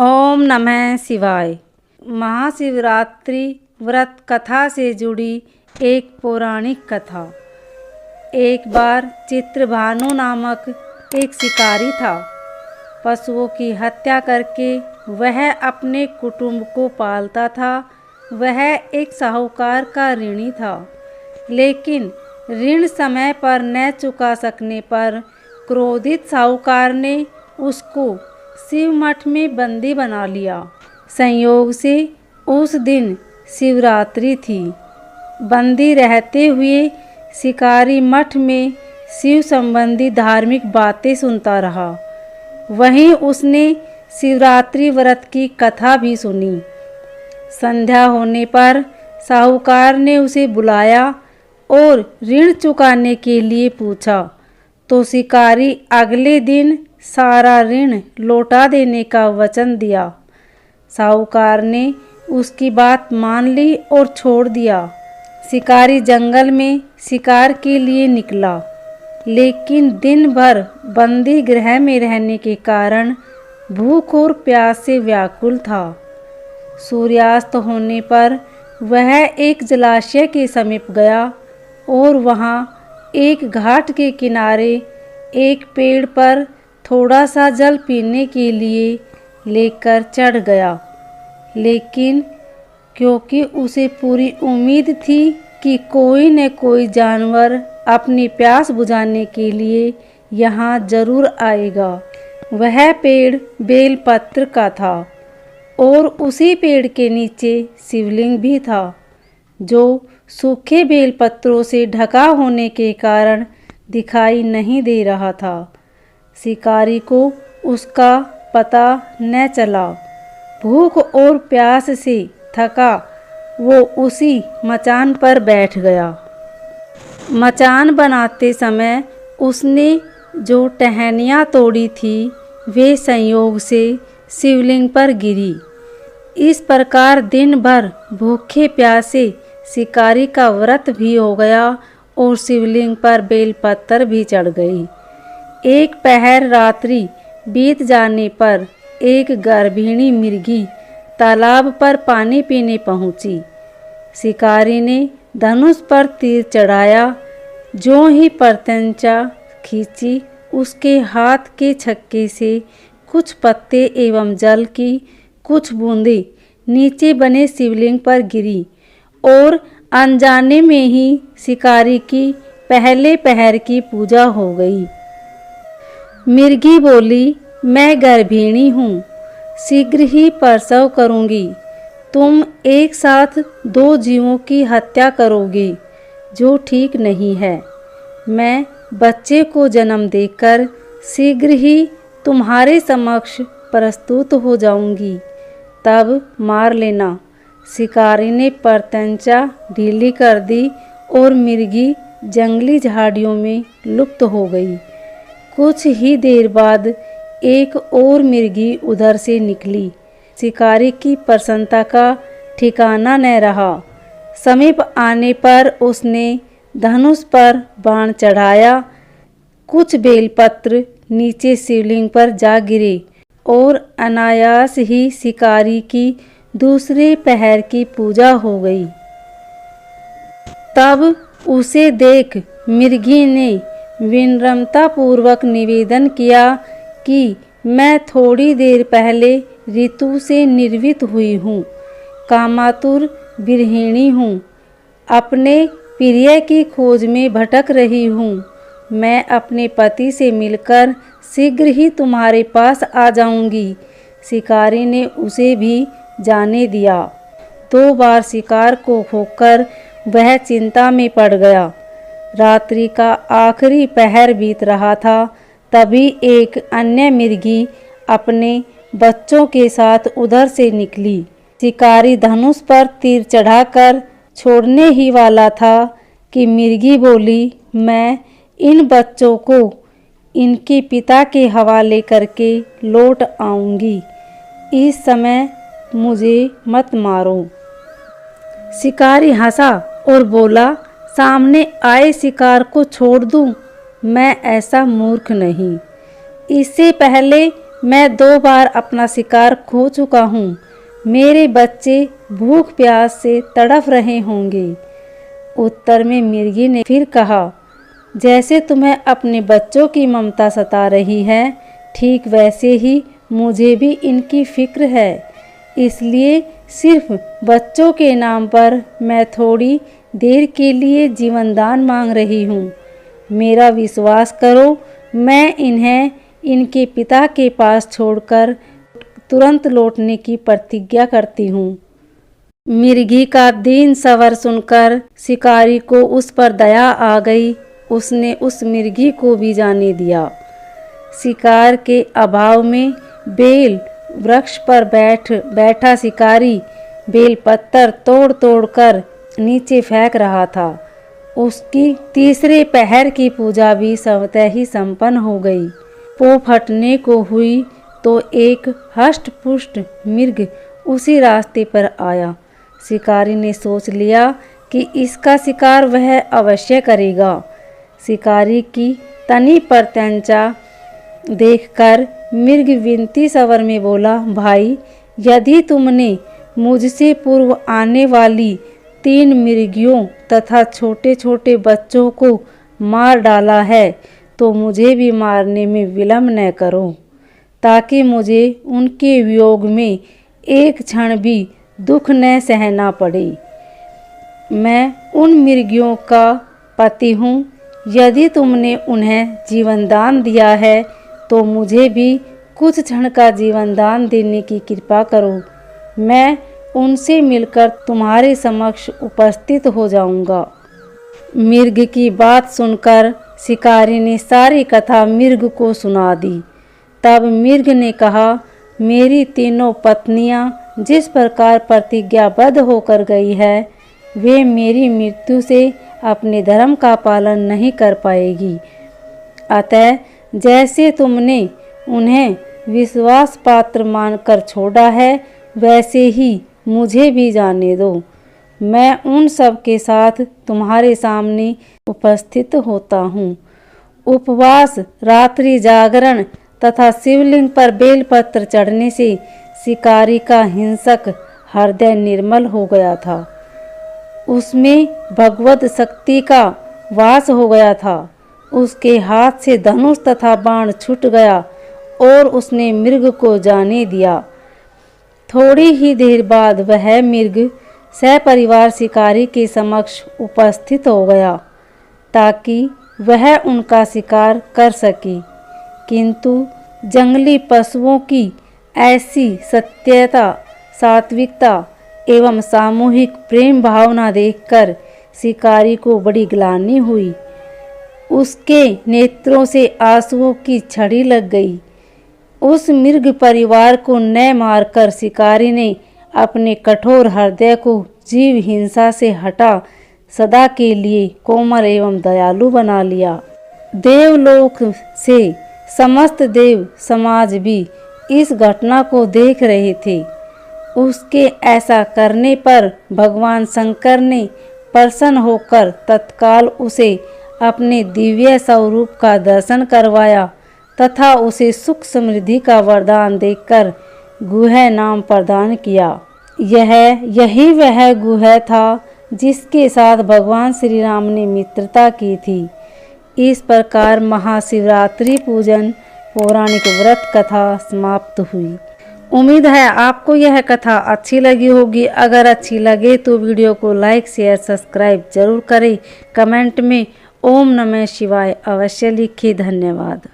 ओम नमः शिवाय। महाशिवरात्रि व्रत कथा से जुड़ी एक पौराणिक कथा। एक बार चित्रभानु नामक एक शिकारी था। पशुओं की हत्या करके वह अपने कुटुंब को पालता था। वह एक साहूकार का ऋणी था, लेकिन ऋण समय पर न चुका सकने पर क्रोधित साहूकार ने उसको शिव मठ में बंदी बना लिया। संयोग से उस दिन शिवरात्रि थी। बंदी रहते हुए शिकारी मठ में शिव संबंधी धार्मिक बातें सुनता रहा। वहीं उसने शिवरात्रि व्रत की कथा भी सुनी। संध्या होने पर साहूकार ने उसे बुलाया और ऋण चुकाने के लिए पूछा, तो शिकारी अगले दिन सारा ऋण लौटा देने का वचन दिया। साहूकार ने उसकी बात मान ली और छोड़ दिया। शिकारी जंगल में शिकार के लिए निकला, लेकिन दिन भर बंदी गृह में रहने के कारण भूख और प्यास से व्याकुल था। सूर्यास्त होने पर वह एक जलाशय के समीप गया और वहां एक घाट के किनारे एक पेड़ पर थोड़ा सा जल पीने के लिए लेकर चढ़ गया। लेकिन क्योंकि उसे पूरी उम्मीद थी कि कोई न कोई जानवर अपनी प्यास बुझाने के लिए यहाँ जरूर आएगा, वह पेड़ बेलपत्र का था और उसी पेड़ के नीचे शिवलिंग भी था, जो सूखे बेलपत्रों से ढका होने के कारण दिखाई नहीं दे रहा था। शिकारी को उसका पता न चला। भूख और प्यास से थका वो उसी मचान पर बैठ गया। मचान बनाते समय उसने जो टहनियाँ तोड़ी थी वे संयोग से शिवलिंग पर गिरी। इस प्रकार दिन भर भूखे प्यासे शिकारी का व्रत भी हो गया और शिवलिंग पर बेलपत्र भी चढ़ गई। एक पहर रात्रि बीत जाने पर एक गर्भिणी मिर्गी तालाब पर पानी पीने पहुंची। शिकारी ने धनुष पर तीर चढ़ाया। जो ही प्रत्यंचा खींची, उसके हाथ के छक्के से कुछ पत्ते एवं जल की कुछ बूंदें नीचे बने शिवलिंग पर गिरी और अनजाने में ही शिकारी की पहले पहर की पूजा हो गई। मिर्गी बोली, मैं गर्भिणी हूँ, शीघ्र ही प्रसव करूँगी। तुम एक साथ दो जीवों की हत्या करोगे, जो ठीक नहीं है। मैं बच्चे को जन्म देकर शीघ्र ही तुम्हारे समक्ष प्रस्तुत हो जाऊंगी, तब मार लेना। शिकारी ने प्रत्यंचा ढीली कर दी और मिर्गी जंगली झाड़ियों में लुप्त हो गई। कुछ ही देर बाद एक और मिर्गी उधर से निकली। शिकारी की प्रसन्नता का ठिकाना न रहा। समीप आने पर उसने धनुष पर बाण चढ़ाया। कुछ बेलपत्र नीचे शिवलिंग पर जा गिरे और अनायास ही शिकारी की दूसरे पहर की पूजा हो गई। तब उसे देख मिर्गी ने विनम्रता पूर्वक निवेदन किया कि मैं थोड़ी देर पहले ऋतु से निर्वित हुई हूँ, कामातुर गृहिणी हूँ, अपने प्रिय की खोज में भटक रही हूँ। मैं अपने पति से मिलकर शीघ्र ही तुम्हारे पास आ जाऊंगी। शिकारी ने उसे भी जाने दिया। 2 बार शिकार को खोकर वह चिंता में पड़ गया। रात्रि का आखिरी पहर बीत रहा था। तभी एक अन्य मिर्गी अपने बच्चों के साथ उधर से निकली। शिकारी धनुष पर तीर चढ़ाकर छोड़ने ही वाला था कि मिर्गी बोली, मैं इन बच्चों को इनके पिता के हवाले करके लौट आऊंगी। इस समय मुझे मत मारो। शिकारी हंसा और बोला, सामने आए शिकार को छोड़ दूं? मैं ऐसा मूर्ख नहीं। इससे पहले मैं 2 बार अपना शिकार खो चुका हूँ। मेरे बच्चे भूख प्यास से तड़फ रहे होंगे। उत्तर में मिर्गी ने फिर कहा, जैसे तुम्हें अपने बच्चों की ममता सता रही है, ठीक वैसे ही मुझे भी इनकी फिक्र है। इसलिए सिर्फ बच्चों के नाम पर मैं थोड़ी देर के लिए जीवनदान मांग रही हूँ। मेरा विश्वास करो, मैं इन्हें इनके पिता के पास छोड़कर तुरंत लौटने की प्रतिज्ञा करती हूँ। मिर्गी का दीन स्वर सुनकर शिकारी को उस पर दया आ गई। उसने उस मिर्गी को भी जाने दिया। शिकार के अभाव में बेल वृक्ष पर बैठा शिकारी बेल पत्तर तोड़ तोड़ कर नीचे फेंक रहा था। उसकी तीसरे पहर की पूजा भी स्वतः ही संपन्न हो गई। पो फटने को हुई तो एक हष्ट-पुष्ट मृग उसी रास्ते पर आया। शिकारी ने सोच लिया कि इसका शिकार वह अवश्य करेगा। शिकारी की तनी पर तंचा देखकर मृग विनती स्वर में बोला, भाई, यदि तुमने मुझसे पूर्व आने वाली 3 मृगियों तथा छोटे छोटे बच्चों को मार डाला है तो मुझे भी मारने में विलंब न करो, ताकि मुझे उनके वियोग में एक क्षण भी दुख न सहना पड़े। मैं उन मृगियों का पति हूँ। यदि तुमने उन्हें जीवनदान दिया है तो मुझे भी कुछ क्षण का जीवनदान देने की कृपा करो। मैं उनसे मिलकर तुम्हारे समक्ष उपस्थित हो जाऊंगा। मृग की बात सुनकर शिकारी ने सारी कथा मृग को सुना दी। तब मृग ने कहा, मेरी तीनों पत्नियां जिस प्रकार प्रतिज्ञाबद्ध होकर गई है, वे मेरी मृत्यु से अपने धर्म का पालन नहीं कर पाएगी। अतः जैसे तुमने उन्हें विश्वास पात्र मानकर छोड़ा है, वैसे ही मुझे भी जाने दो। मैं उन सब के साथ तुम्हारे सामने उपस्थित होता हूँ। उपवास, रात्रि जागरण तथा शिवलिंग पर बेलपत्र चढ़ने से शिकारी का हिंसक हृदय निर्मल हो गया था। उसमें भगवत शक्ति का वास हो गया था। उसके हाथ से धनुष तथा बाण छूट गया और उसने मृग को जाने दिया। थोड़ी ही देर बाद वह मृग सपरिवार शिकारी के समक्ष उपस्थित हो गया, ताकि वह उनका शिकार कर सके। किंतु जंगली पशुओं की ऐसी सत्यता, सात्विकता एवं सामूहिक प्रेम भावना देखकर शिकारी को बड़ी ग्लानि हुई। उसके नेत्रों से आंसुओं की छड़ी लग गई। उस मृग परिवार को न मारकर शिकारी ने अपने कठोर हृदय को जीव हिंसा से हटा सदा के लिए कोमल एवं दयालु बना लिया। देवलोक से समस्त देव समाज भी इस घटना को देख रहे थे। उसके ऐसा करने पर भगवान शंकर ने प्रसन्न होकर तत्काल उसे अपने दिव्य स्वरूप का दर्शन करवाया तथा उसे सुख समृद्धि का वरदान देकर गुह नाम प्रदान किया। यही वह गुह था जिसके साथ भगवान श्री राम ने मित्रता की थी। इस प्रकार महाशिवरात्रि पूजन पौराणिक व्रत कथा समाप्त हुई। उम्मीद है आपको यह कथा अच्छी लगी होगी। अगर अच्छी लगे तो वीडियो को लाइक, शेयर, सब्सक्राइब जरूर करें। कमेंट में ओम नमः शिवाय अवश्य लिखिए। धन्यवाद।